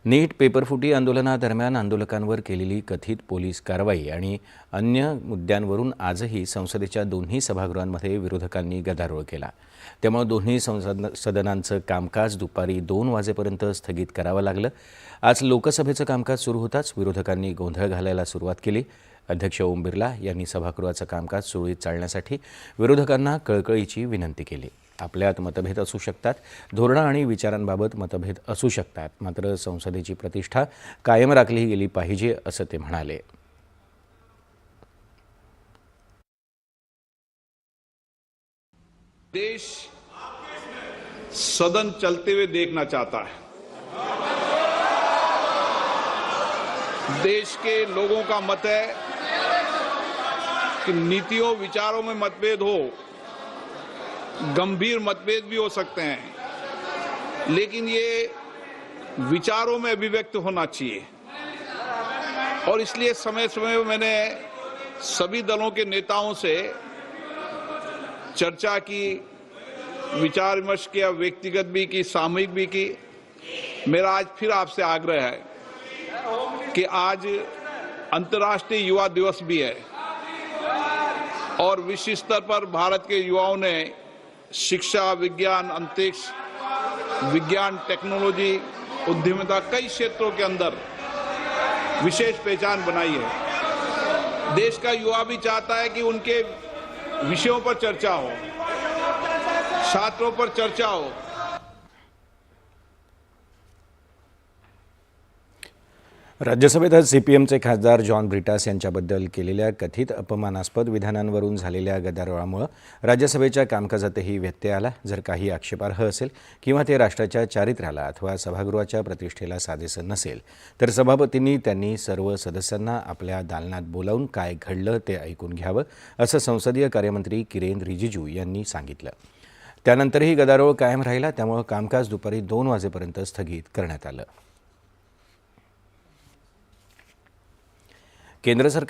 नीट पेपरफुटी आंदोलनादरम्यान आंदोलकांवर केलेली कथित पोलीस कारवाई आणि अन्य मुद्द्यांवरून आजही संसदेच्या दोन्ही सभागृहांमध्ये विरोधकांनी गदारोळ केला। त्यामुळे दोन्ही सदनांचं कामकाज दुपारी 2 वाजेपर्यंत स्थगित करावं लागलं। आज लोकसभेचं कामकाज सुरू होताच विरोधकांनी गोंधळ घालायला सुरुवात केली। अध्यक्ष ओम बिर्ला यांनी सभागृहाचं कामकाज सुरळीत चालण्यासाठी विरोधकांना कळकळीची विनंती केली। आपल्यात मतभेद असू शकतात, धोरणं आणि विचारांबाबत मतभेद असू शकतात, मात्र संसदेची प्रतिष्ठा कायम राखली गेली पाहिजे असं ते म्हणाले। देश सदन चलते हुए देखना चाहता है। देश के लोगों का मत है कि नीतियों विचारों में मतभेद हो, गंभीर मतभेद भी हो सकते हैं, लेकिन ये विचारों में अभिव्यक्त होना चाहिए। और इसलिए समय समय मैंने सभी दलों के नेताओं से चर्चा की, विचार विमर्श किया, व्यक्तिगत भी की, सामूहिक भी की। मेरा आज फिर आपसे आग्रह है कि आज अंतर्राष्ट्रीय युवा दिवस भी है और विश्व स्तर पर भारत के युवाओं ने शिक्षा, विज्ञान, अंतरिक्ष विज्ञान, टेक्नोलॉजी, उद्यमिता, कई क्षेत्रों के अंदर विशेष पहचान बनाई है। देश का युवा भी चाहता है कि उनके विषयों पर चर्चा हो, छात्रों पर चर्चा हो। राज्यसभेत आज सीपीएमचे खासदार जॉन ब्रिटास यांच्याबद्दल केलेल्या कथित अपमानास्पद विधानांवरून झालेल्या गदारोळामुळे राज्यसभेच्या कामकाजातही व्यत्यय आला। जर काही आक्षेपार्ह असेल किंवा ते राष्ट्राच्या चारित्र्याला अथवा सभागृहाच्या प्रतिष्ठेला साजेसं नसेल तर सभापतींनी त्यांनी सर्व सदस्यांना आपल्या दालनात बोलावून काय घडलं ते ऐकून घ्यावं असं संसदीय कार्यमंत्री किरेन रिजिजू यांनी सांगितलं। त्यानंतरही गदारोळ कायम राहिला, त्यामुळे कामकाज दुपारी 2 वाजेपर्यंत स्थगित करण्यात आलं। केंद्र सरकार